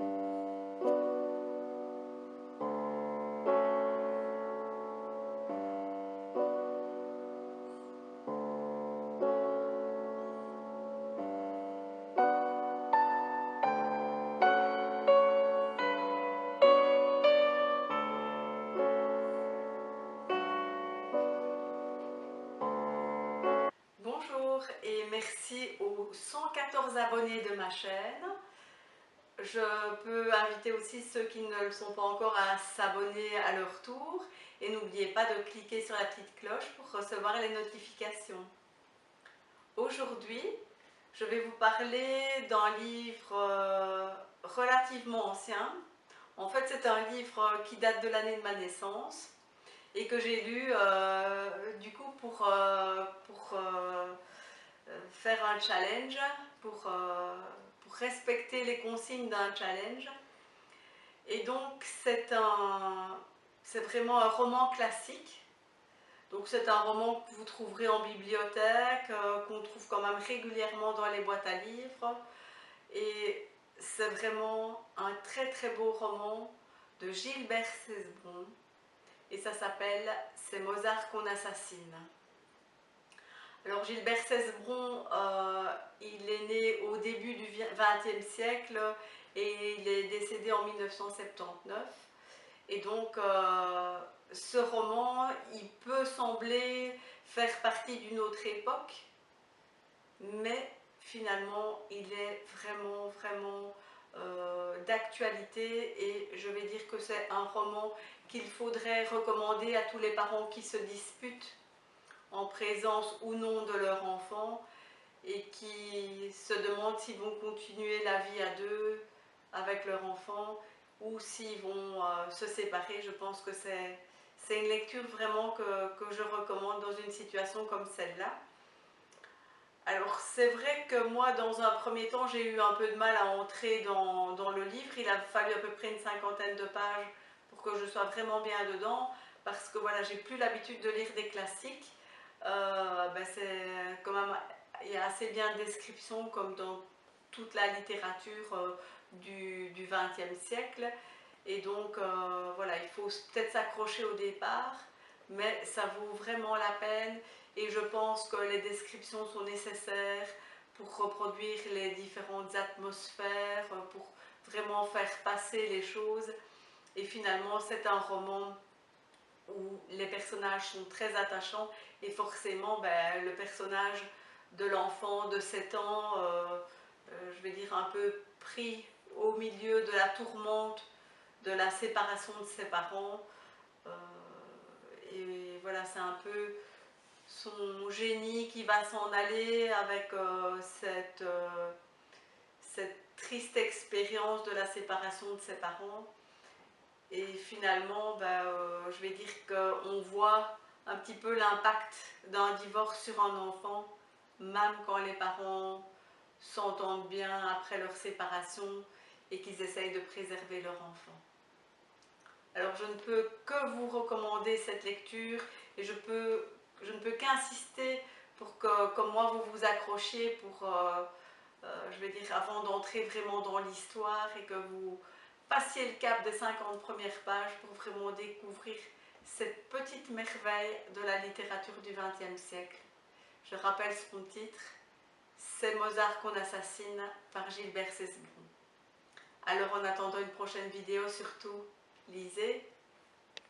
Bonjour et merci aux 114 abonnés de ma chaîne. Je peux inviter aussi ceux qui ne le sont pas encore à s'abonner à leur tour. Et n'oubliez pas de cliquer sur la petite cloche pour recevoir les notifications. Aujourd'hui, je vais vous parler d'un livre relativement ancien. En fait, c'est un livre qui date de l'année de ma naissance et que j'ai lu du coup pour faire un challenge, pour respecter les consignes d'un challenge. Et donc c'est vraiment un roman classique. Donc c'est un roman que vous trouverez en bibliothèque, qu'on trouve quand même régulièrement dans les boîtes à livres. Et c'est vraiment un très très beau roman de Gilbert Cesbron. Et ça s'appelle « C'est Mozart qu'on assassine ». Alors Gilbert Cesbron, il est né au début du XXe siècle et il est décédé en 1979. Et donc ce roman, il peut sembler faire partie d'une autre époque, mais finalement il est vraiment d'actualité et je vais dire que c'est un roman qu'il faudrait recommander à tous les parents qui se disputent en présence ou non de leur enfant et qui se demandent s'ils vont continuer la vie à deux avec leur enfant ou s'ils vont se séparer. Je pense que c'est une lecture vraiment que je recommande dans une situation comme celle-là. Alors c'est vrai que moi dans un premier temps j'ai eu un peu de mal à entrer dans le livre. Il a fallu à peu près une cinquantaine de pages pour que je sois vraiment bien dedans parce que voilà, j'ai plus l'habitude de lire des classiques. C'est quand même, il y a assez bien de descriptions comme dans toute la littérature du XXe siècle. Et donc voilà, il faut peut-être s'accrocher au départ, mais ça vaut vraiment la peine. Et je pense que les descriptions sont nécessaires pour reproduire les différentes atmosphères, pour vraiment faire passer les choses. Et finalement, c'est un roman où les personnages sont très attachants et forcément le personnage de l'enfant de 7 ans, je vais dire un peu pris au milieu de la tourmente de la séparation de ses parents, et voilà, c'est un peu son génie qui va s'en aller avec cette triste expérience de la séparation de ses parents. Et finalement, je vais dire qu'on voit un petit peu l'impact d'un divorce sur un enfant, même quand les parents s'entendent bien après leur séparation et qu'ils essayent de préserver leur enfant. Alors je ne peux que vous recommander cette lecture et je ne peux qu'insister pour que, comme moi, vous vous accrochiez pour, je vais dire, avant d'entrer vraiment dans l'histoire et que vous passiez le cap des 50 premières pages pour vraiment découvrir cette petite merveille de la littérature du XXe siècle. Je rappelle son titre, C'est Mozart qu'on assassine par Gilbert Cesbron. Alors en attendant une prochaine vidéo, surtout, lisez